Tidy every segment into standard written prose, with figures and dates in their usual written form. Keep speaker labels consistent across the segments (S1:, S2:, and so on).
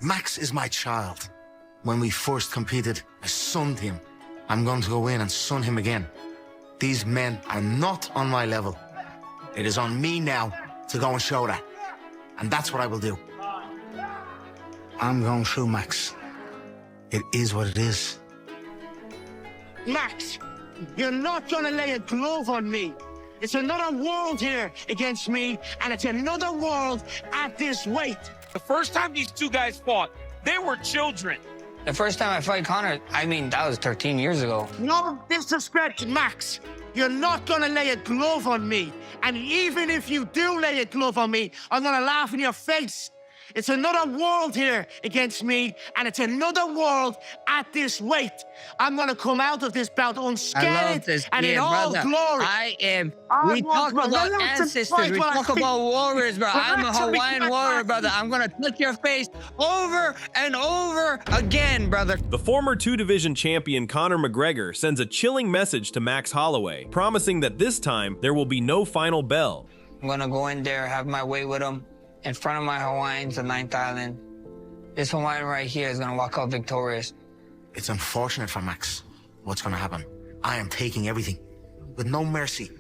S1: Max is my child. When we first competed, I sunned him. I'm going to go in and sun him again. These men are not on my level. It is on me now to go and show that. And that's what I will do. I'm going through, Max. It is what it is. Max, you're not gonna lay a glove on me. It's another world here against me, and it's another world at this weight.
S2: The first time these two guys fought, they were children.
S3: The first time I fought Conor, I mean, that was 13 years ago.
S1: No disrespect, Max. You're not gonna lay a glove on me. And even if you do lay a glove on me, I'm gonna laugh in your face. It's another world here against me, and it's another world at this weight. I'm gonna come out of this bout unscathed and in all glory.
S3: We talk about ancestors, we talk about warriors, bro. I'm a Hawaiian warrior, brother. I'm gonna touch your face over and over again, brother.
S4: The former two-division champion Conor McGregor sends a chilling message to Max Holloway, promising that this time there will be no final bell.
S3: I'm gonna go in there, have my way with him. In front of my Hawaiians, the 9th Island. This Hawaiian right here is gonna walk out victorious.
S1: It's unfortunate for Max what's gonna happen. I am taking everything with no mercy.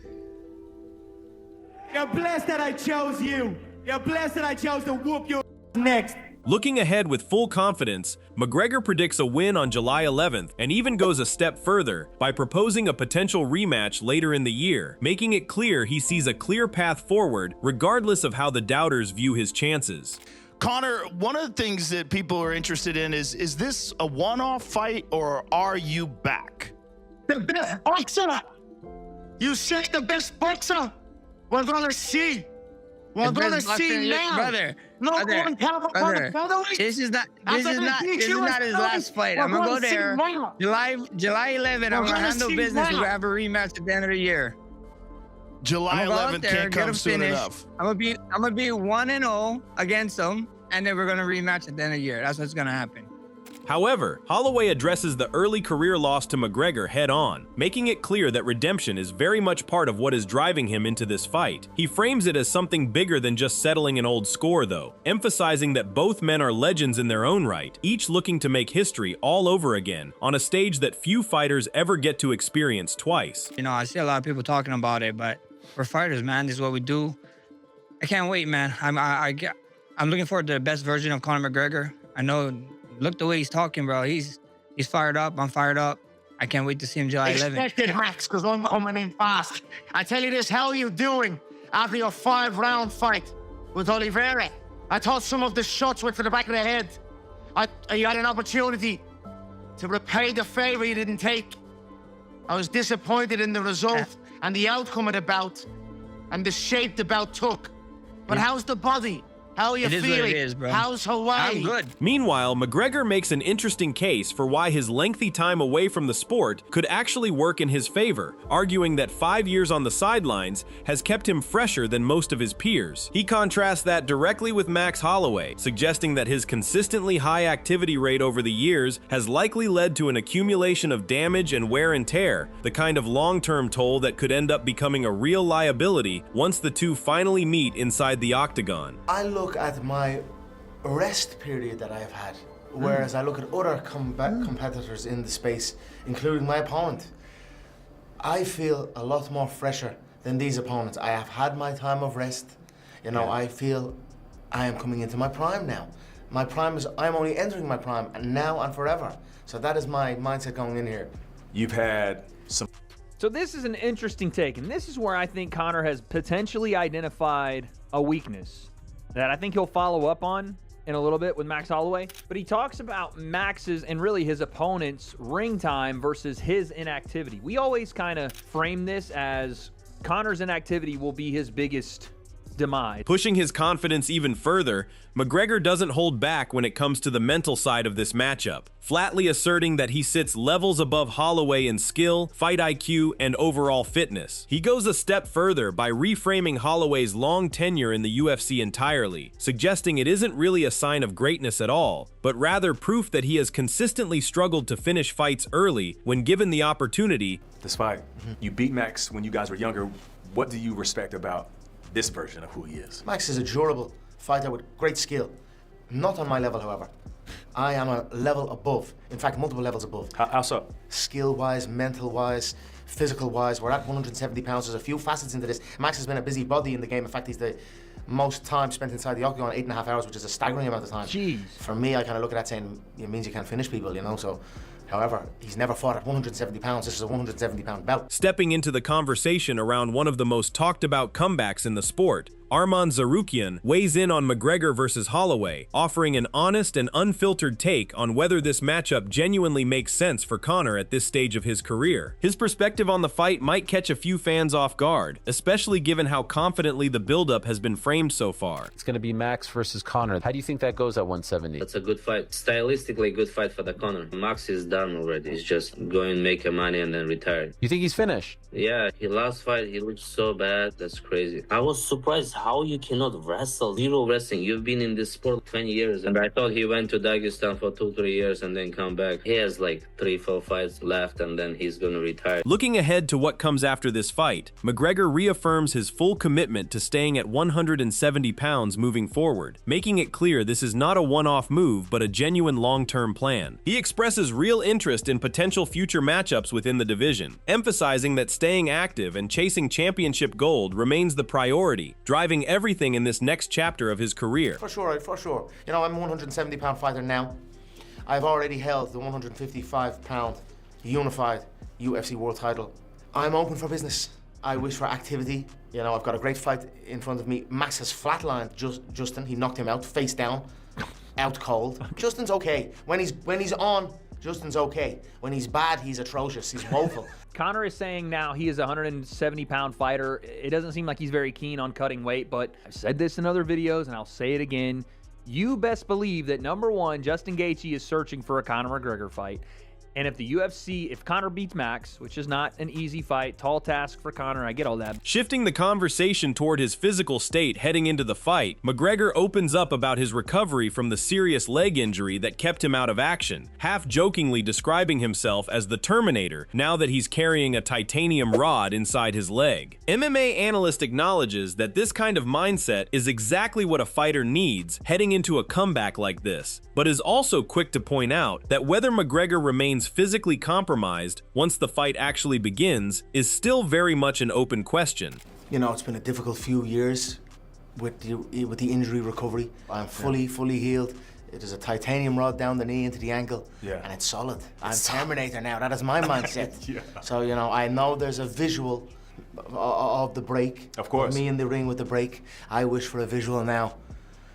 S5: You're blessed that I chose you. You're blessed that I chose to whoop your next.
S4: Looking ahead with full confidence, McGregor predicts a win on July 11th and even goes a step further by proposing a potential rematch later in the year, making it clear he sees a clear path forward regardless of how the doubters view his chances.
S6: Conor, one of the things that people are interested in is this a one-off fight or are you back?
S1: The best boxer! You say the best boxer! We're gonna see. We're gonna see now.
S3: Brother, this is not his last fight. I'm gonna go there. July 11th, I'm gonna handle business. We're gonna have a rematch at the end of the year.
S6: July 11th can't come soon enough.
S3: I'm gonna be 1-0 against them, and then we're gonna rematch at the end of the year. That's what's gonna happen.
S4: However, Holloway addresses the early career loss to McGregor head-on, making it clear that redemption is very much part of what is driving him into this fight. He frames it as something bigger than just settling an old score, though, emphasizing that both men are legends in their own right, each looking to make history all over again, on a stage that few fighters ever get to experience twice.
S3: You know, I see a lot of people talking about it, but we're fighters, man. This is what we do. I can't wait, man. I'm looking forward to the best version of Conor McGregor. I know. Look the way he's talking, bro. He's fired up. I'm fired up. I can't wait to see him July 11th.
S1: Expected, Max, because I'm coming in fast. I tell you this, how are you doing after your 5-round fight with Oliveira? I thought some of the shots went to the back of the head. You had an opportunity to repay the favor you didn't take. I was disappointed in the result and the outcome of the bout and the shape the bout took. But how's the body? How are you feeling?
S3: What it is, bro.
S1: How's Hawaii?
S3: I'm good.
S4: Meanwhile, McGregor makes an interesting case for why his lengthy time away from the sport could actually work in his favor, arguing that 5 years on the sidelines has kept him fresher than most of his peers. He contrasts that directly with Max Holloway, suggesting that his consistently high activity rate over the years has likely led to an accumulation of damage and wear and tear, the kind of long-term toll that could end up becoming a real liability once the two finally meet inside the Octagon.
S1: I look at my rest period that I have had, whereas I look at other competitors in the space, including my opponent. I feel a lot more fresher than these opponents. I have had my time of rest. You know, I feel I am coming into my prime now. My prime is, I'm only entering my prime, and now and forever. So that is my mindset going in here.
S7: You've had some...
S8: So this is an interesting take, and this is where I think Conor has potentially identified a weakness that I think he'll follow up on in a little bit with Max Holloway. But he talks about Max's and really his opponent's ring time versus his inactivity. We always kind of frame this as Conor's inactivity will be his biggest demise.
S4: Pushing his confidence even further, McGregor doesn't hold back when it comes to the mental side of this matchup, flatly asserting that he sits levels above Holloway in skill, fight IQ, and overall fitness. He goes a step further by reframing Holloway's long tenure in the UFC entirely, suggesting it isn't really a sign of greatness at all, but rather proof that he has consistently struggled to finish fights early when given the opportunity.
S7: This fight, you beat Max when you guys were younger. What do you respect about this version of who he is?
S1: Max is a durable fighter with great skill.
S9: Not on my level, however. I am a level above. In fact, multiple levels above.
S7: How so?
S9: Skill-wise, mental-wise, physical-wise. We're at 170 pounds. There's a few facets into this. Max has been a busy body in the game. In fact, he's the most time spent inside the Octagon, 8.5 hours, which is a staggering amount of time.
S8: Jeez.
S9: For me, I kind of look at that saying, it means you can't finish people, you know, so. However, he's never fought at 170 pounds. This is a 170-pound belt.
S4: Stepping into the conversation around one of the most talked about comebacks in the sport, Arman Zarukian weighs in on McGregor versus Holloway, offering an honest and unfiltered take on whether this matchup genuinely makes sense for Conor at this stage of his career. His perspective on the fight might catch a few fans off guard, especially given how confidently the buildup has been framed so far.
S10: It's going to be Max versus Conor. How do you think that goes at 170?
S11: That's a good fight. Stylistically, good fight for the Conor. Max is done already. He's just going make your money and then retire.
S10: You think he's finished?
S11: Yeah, his last fight, he looked so bad. That's crazy. I was surprised how you cannot wrestle. Zero wrestling. You've been in this sport 20 years. And I thought he went to Dagestan for 2-3 years and then come back. He has like 3-4 fights left and then he's going to retire.
S4: Looking ahead to what comes after this fight, McGregor reaffirms his full commitment to staying at 170 pounds moving forward, making it clear this is not a one-off move but a genuine long-term plan. He expresses real interest in potential future matchups within the division, emphasizing that staying active and chasing championship gold remains the priority, driving everything in this next chapter of his career.
S9: For sure, for sure. You know, I'm a 170-pound fighter now. I've already held the 155-pound unified UFC world title. I'm open for business. I wish for activity. You know, I've got a great fight in front of me. Max has flatlined Justin. He knocked him out, face down, out cold. Justin's okay. When he's on, Justin's okay. When he's bad, he's atrocious. He's woeful.
S8: Conor is saying now he is a 170-pound fighter. It doesn't seem like he's very keen on cutting weight, but I've said this in other videos, and I'll say it again. You best believe that, number one, Justin Gaethje is searching for a Conor McGregor fight. And if the UFC, if Conor beats Max, which is not an easy fight, tall task for Conor, I get all that.
S4: Shifting the conversation toward his physical state heading into the fight, McGregor opens up about his recovery from the serious leg injury that kept him out of action, half-jokingly describing himself as the Terminator now that he's carrying a titanium rod inside his leg. MMA analyst acknowledges that this kind of mindset is exactly what a fighter needs heading into a comeback like this, but is also quick to point out that whether McGregor remains physically compromised once the fight actually begins is still very much an open question.
S9: You know, it's been a difficult few years with the injury recovery. I'm fully healed. It is a titanium rod down the knee into the ankle, and it's solid. I'm Terminator now. That is my mindset. So, you know, I know there's a visual of the break.
S7: Of course.
S9: Me in the ring with the break. I wish for a visual now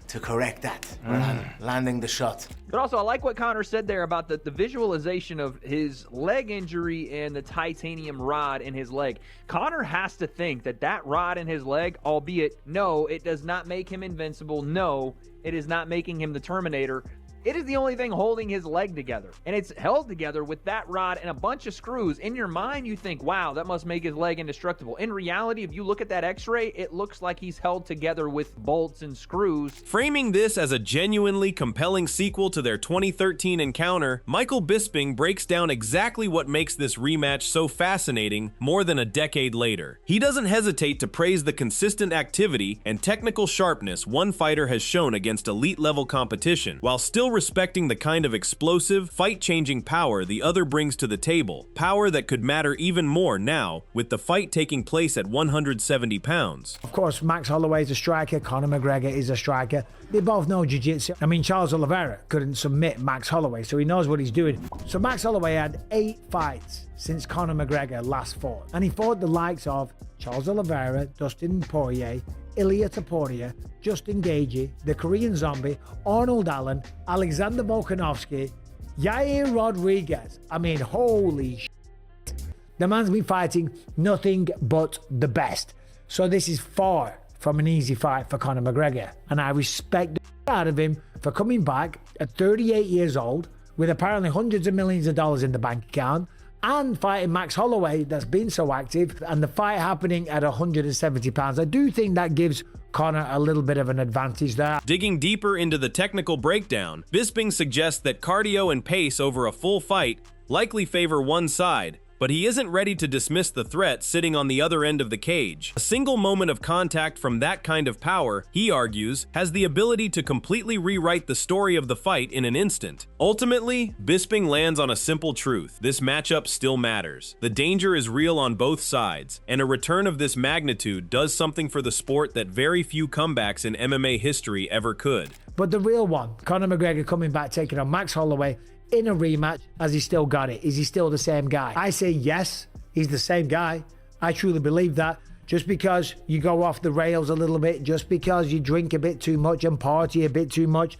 S9: to correct that when I'm landing the shot.
S8: But also, I like what Conor said there about the visualization of his leg injury and the titanium rod in his leg. Conor has to think that that rod in his leg, albeit, no, it does not make him invincible. No, it is not making him the Terminator. It is the only thing holding his leg together. And it's held together with that rod and a bunch of screws. In your mind, you think, wow, that must make his leg indestructible. In reality, if you look at that x-ray, it looks like he's held together with bolts and screws.
S4: Framing this as a genuinely compelling sequel to their 2013 encounter, Michael Bisping breaks down exactly what makes this rematch so fascinating more than a decade later. He doesn't hesitate to praise the consistent activity and technical sharpness one fighter has shown against elite-level competition, while still respecting the kind of explosive, fight-changing power the other brings to the table, power that could matter even more now with the fight taking place at 170 pounds.
S12: Of course, Max Holloway is a striker, Conor McGregor is a striker. They both know jiu-jitsu. I mean, Charles Oliveira couldn't submit Max Holloway, so he knows what he's doing. So Max Holloway had 8 fights since Conor McGregor last fought, and he fought the likes of Charles Oliveira, Dustin Poirier, Ilia Topuria, Justin Gaethje, the Korean Zombie, Arnold Allen, Alexander Volkanovski, Yair Rodriguez. I mean, holy shit. The man's been fighting nothing but the best. So this is far from an easy fight for Conor McGregor. And I respect the shit out of him for coming back at 38 years old with apparently hundreds of millions of dollars in the bank account and fighting Max Holloway that's been so active, and the fight happening at 170 pounds. I do think that gives Conor a little bit of an advantage there.
S4: Digging deeper into the technical breakdown, Bisping suggests that cardio and pace over a full fight likely favor one side, But he isn't ready to dismiss the threat sitting on the other end of the cage. A single moment of contact from that kind of power, he argues, has the ability to completely rewrite the story of the fight in an instant. Ultimately, Bisping lands on a simple truth: this matchup still matters. The danger is real on both sides, and a return of this magnitude does something for the sport that very few comebacks in MMA history ever could.
S12: But the real one, Conor McGregor coming back, taking on Max Holloway in a rematch, has he still got it? Is he still the same guy? I say yes, he's the same guy. I truly believe that. Just because you go off the rails a little bit, just because you drink a bit too much and party a bit too much,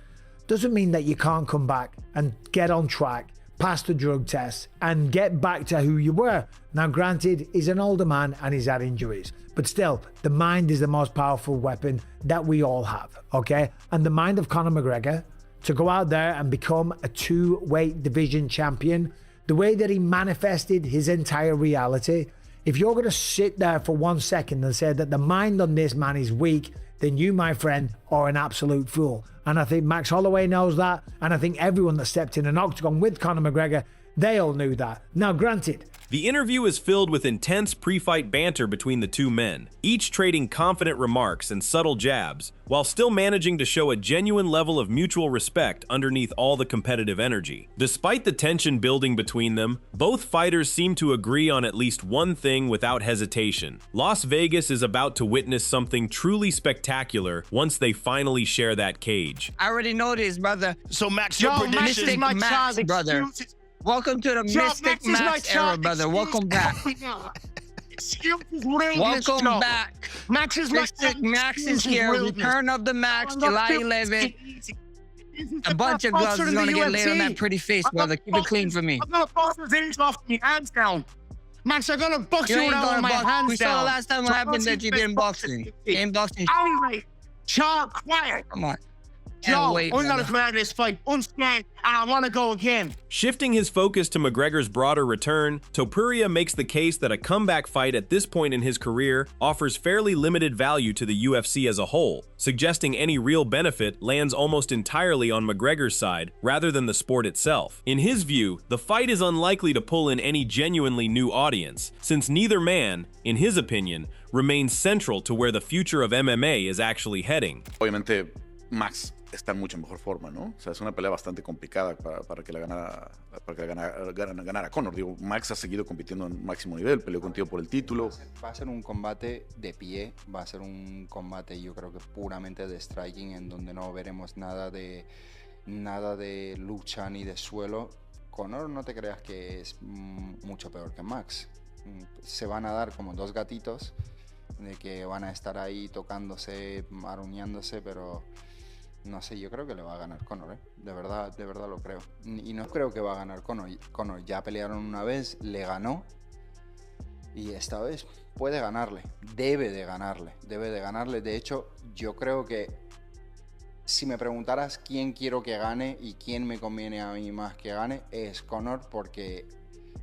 S12: doesn't mean that you can't come back and get on track, pass the drug test, and get back to who you were. Now, granted, he's an older man and he's had injuries, but still, the mind is the most powerful weapon that we all have, okay? And the mind of Conor McGregor to go out there and become a two-weight division champion, the way that he manifested his entire reality, if you're going to sit there for 1 second and say that the mind on this man is weak, then you, my friend, are an absolute fool. And I think Max Holloway knows that, and I think everyone that stepped in an octagon with Conor McGregor, they all knew that. Now, granted,
S4: the interview is filled with intense pre-fight banter between the two men, each trading confident remarks and subtle jabs, while still managing to show a genuine level of mutual respect underneath all the competitive energy. Despite the tension building between them, both fighters seem to agree on at least one thing without hesitation. Las Vegas is about to witness something truly spectacular once they finally share that cage.
S3: I already know this, brother.
S6: So, Max, your prediction?
S3: Mystic Max, brother. Welcome to the Mystic Max era, brother. Welcome back. Welcome back. Mystic Max is here. Return of the Max, July 11th. A bunch of gloves is going to get laid on that pretty face, brother. Keep it clean for me.
S1: I'm going to bust his ears off with my hands down. Max, I'm going to box you down with my hands down.
S3: We saw the last time what happened that you did boxing. Game boxing.
S1: Anyway, child, quiet.
S3: Come on.
S1: Joe, I'm going to come out of this fight unscared, and I want to go again.
S4: Shifting his focus to McGregor's broader return, Topuria makes the case that a comeback fight at this point in his career offers fairly limited value to the UFC as a whole, suggesting any real benefit lands almost entirely on McGregor's side rather than the sport itself. In his view, the fight is unlikely to pull in any genuinely new audience, since neither man, in his opinion, remains central to where the future of MMA is actually heading.
S13: Obviamente, Max está en mucha mejor forma, ¿no? O sea, es una pelea bastante complicada para que la ganara Conor. Digo, Max ha seguido compitiendo en máximo nivel, peleó contigo por el título.
S14: Va a ser un combate de pie, va a ser un combate yo creo que puramente de striking, en donde no veremos nada de lucha ni de suelo. Conor, no te creas que es mucho peor que Max. Se van a dar como dos gatitos, de que van a estar ahí tocándose, aruñándose, pero no sé, yo creo que le va a ganar Conor, ¿eh? De verdad lo creo. Y no creo que va a ganar Conor. Conor ya pelearon una vez, le ganó, y esta vez puede ganarle, debe de ganarle. De hecho, yo creo que si me preguntaras quién quiero que gane y quién me conviene a mí más que gane, es Conor, porque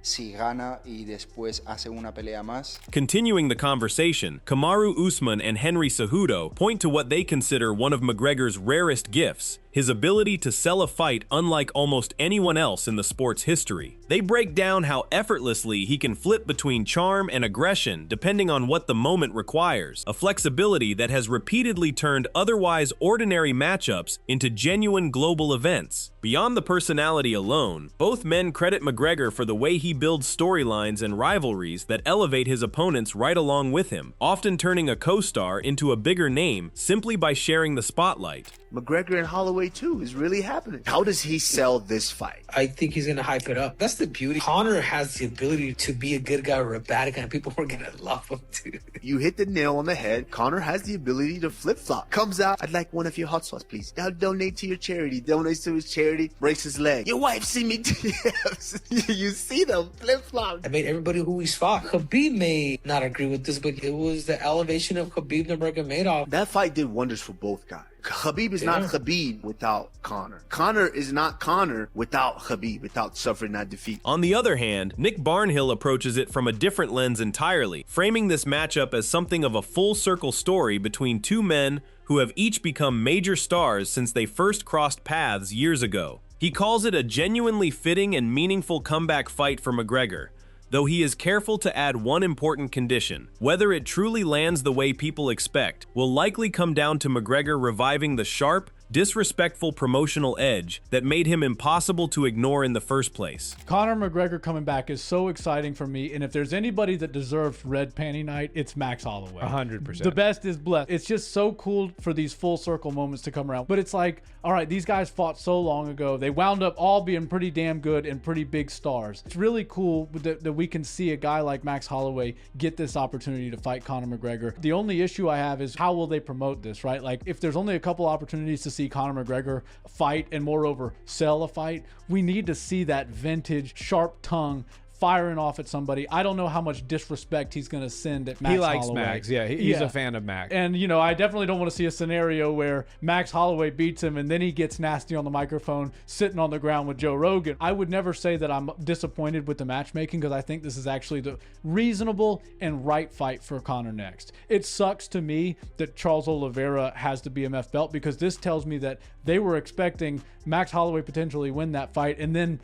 S14: si gana y después hace una pelea más.
S4: Continuing the conversation, Kamaru Usman and Henry Cejudo point to what they consider one of McGregor's rarest gifts, his ability to sell a fight unlike almost anyone else in the sport's history. They break down how effortlessly he can flip between charm and aggression depending on what the moment requires, a flexibility that has repeatedly turned otherwise ordinary matchups into genuine global events. Beyond the personality alone, both men credit McGregor for the way he builds storylines and rivalries that elevate his opponents right along with him, often turning a co-star into a bigger name simply by sharing the spotlight.
S15: McGregor and Holloway too is really happening. How does he sell this fight?
S16: I think he's gonna hype it up. That's the beauty. Conor has the ability to be a good guy or a bad guy, and people are gonna love him too.
S15: You hit the nail on the head. Conor has the ability to flip-flop. Comes out, I'd like one of your hot sauce, please. I'll donate to your charity. Donates to his charity, breaks his leg. Your wife seen me DMs. You see them flip-flop.
S16: I made everybody who he's fought. Khabib may not agree with this, but it was the elevation of Khabib Nurmagomedov.
S15: That fight did wonders for both guys. Khabib is not Khabib without Conor. Conor is not Conor without Khabib, without suffering that defeat.
S4: On the other hand, Nick Barnhill approaches it from a different lens entirely, framing this matchup as something of a full-circle story between two men who have each become major stars since they first crossed paths years ago. He calls it a genuinely fitting and meaningful comeback fight for McGregor, though he is careful to add one important condition. Whether it truly lands the way people expect will likely come down to McGregor reviving the sharp, disrespectful promotional edge that made him impossible to ignore in the first place.
S17: Conor McGregor coming back is so exciting for me, and if there's anybody that deserves red panty night, it's Max Holloway.
S18: 100%.
S17: The best is blessed. It's just so cool for these full circle moments to come around. But it's like, all right, these guys fought so long ago. They wound up all being pretty damn good and pretty big stars. It's really cool that we can see a guy like Max Holloway get this opportunity to fight Conor McGregor. The only issue I have is how will they promote this, right? Like, if there's only a couple opportunities to see Conor McGregor fight and moreover sell a fight, we need to see that vintage sharp tongue firing off at somebody. I don't know how much disrespect he's going to send at Max Holloway.
S18: He likes Max. Yeah, he's a fan of Max.
S17: And, you know, I definitely don't want to see a scenario where Max Holloway beats him and then he gets nasty on the microphone sitting on the ground with Joe Rogan. I would never say that I'm disappointed with the matchmaking because I think this is actually the reasonable and right fight for Conor next. It sucks to me that Charles Oliveira has the BMF belt because this tells me that they were expecting Max Holloway potentially win that fight and then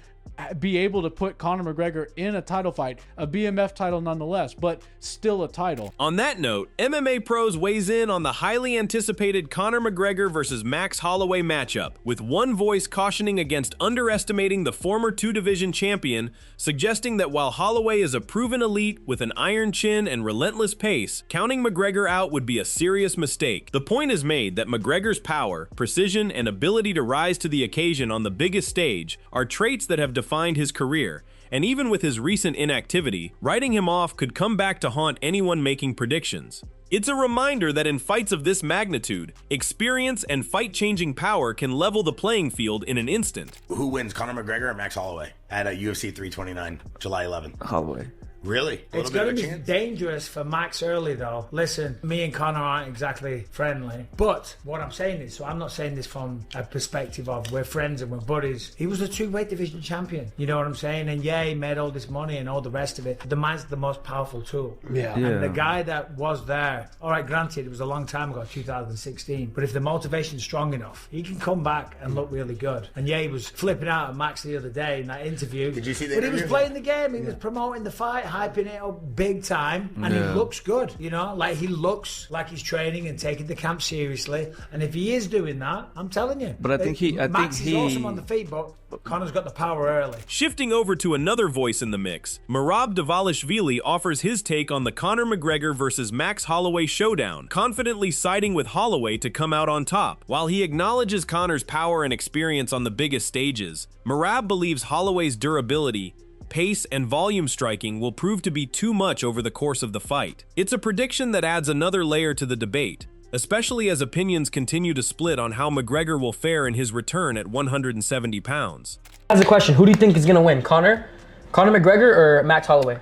S17: be able to put Conor McGregor in a title fight, a BMF title nonetheless, but still a title.
S4: On that note, MMA Pros weighs in on the highly anticipated Conor McGregor versus Max Holloway matchup, with one voice cautioning against underestimating the former two-division champion, suggesting that while Holloway is a proven elite with an iron chin and relentless pace, counting McGregor out would be a serious mistake. The point is made that McGregor's power, precision, and ability to rise to the occasion on the biggest stage are traits that have defined his career, and even with his recent inactivity, writing him off could come back to haunt anyone making predictions. It's a reminder that in fights of this magnitude, experience and fight-changing power can level the playing field in an instant.
S19: Who wins, Conor McGregor or Max Holloway at UFC 329, July 11th?
S20: Holloway.
S19: Really?
S12: It's going to be dangerous for Max early, though. Listen, me and Conor aren't exactly friendly. But what I'm saying is, so I'm not saying this from a perspective of we're friends and we're buddies. He was a two-weight division champion. You know what I'm saying? And yeah, he made all this money and all the rest of it. The man's the most powerful tool.
S20: Yeah.
S12: And the guy that was there, all right, granted, it was a long time ago, 2016. But if the motivation's strong enough, he can come back and look really good. And yeah, he was flipping out at Max the other day in that interview.
S19: Did you see that?
S12: But he was playing the game. He was promoting the fight, hyping it up big time, and he looks good, you know, like he looks like he's training and taking the camp seriously. And if he is doing that, I'm telling you.
S20: But I think
S12: Max is awesome on the feet, but Conor's got the power early.
S4: Shifting over to another voice in the mix, Merab Dvalishvili offers his take on the Conor McGregor versus Max Holloway showdown, confidently siding with Holloway to come out on top. While he acknowledges Conor's power and experience on the biggest stages, Merab believes Holloway's durability, pace, and volume striking will prove to be too much over the course of the fight. It's a prediction that adds another layer to the debate, especially as opinions continue to split on how McGregor will fare in his return at 170 pounds.
S21: As a question, who do you think is going to win, Conor McGregor or Max Holloway?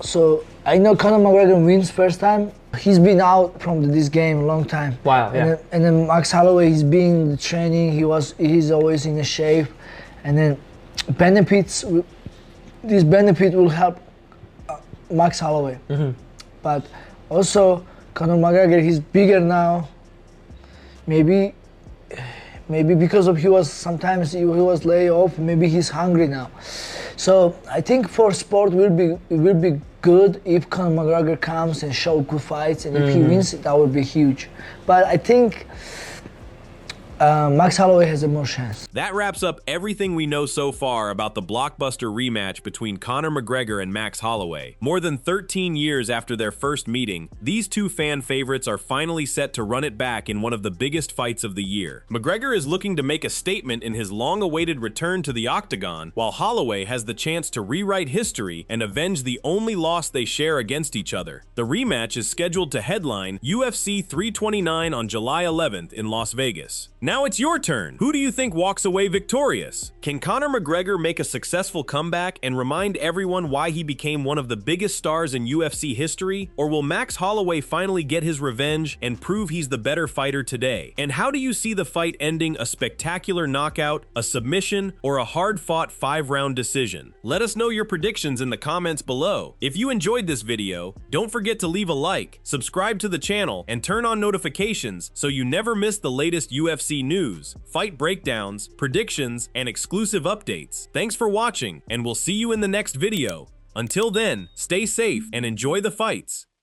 S22: So I know Conor McGregor wins first time. He's been out from this game a long time.
S21: Wow, yeah.
S22: And then Max Holloway, he's been in the training. He's always in a shape, and then this benefit will help Max Holloway. But also Conor McGregor, he's bigger now. Maybe because of he was laid off. Maybe he's hungry now. So I think for sport it will be good if Conor McGregor comes and show good fights, and if he wins, that would be huge. But I think Max Holloway has a more chance.
S4: That wraps up everything we know so far about the blockbuster rematch between Conor McGregor and Max Holloway. More than 13 years after their first meeting, these two fan favorites are finally set to run it back in one of the biggest fights of the year. McGregor is looking to make a statement in his long-awaited return to the Octagon, while Holloway has the chance to rewrite history and avenge the only loss they share against each other. The rematch is scheduled to headline UFC 329 on July 11th in Las Vegas. Now it's your turn. Who do you think walks away victorious? Can Conor McGregor make a successful comeback and remind everyone why he became one of the biggest stars in UFC history? Or will Max Holloway finally get his revenge and prove he's the better fighter today? And how do you see the fight ending a spectacular knockout, a submission, or a hard-fought 5-round decision? Let us know your predictions in the comments below. If you enjoyed this video, don't forget to leave a like, subscribe to the channel, and turn on notifications so you never miss the latest UFC news, fight breakdowns, predictions, and exclusive updates. Thanks for watching, and we'll see you in the next video. Until then, stay safe and enjoy the fights.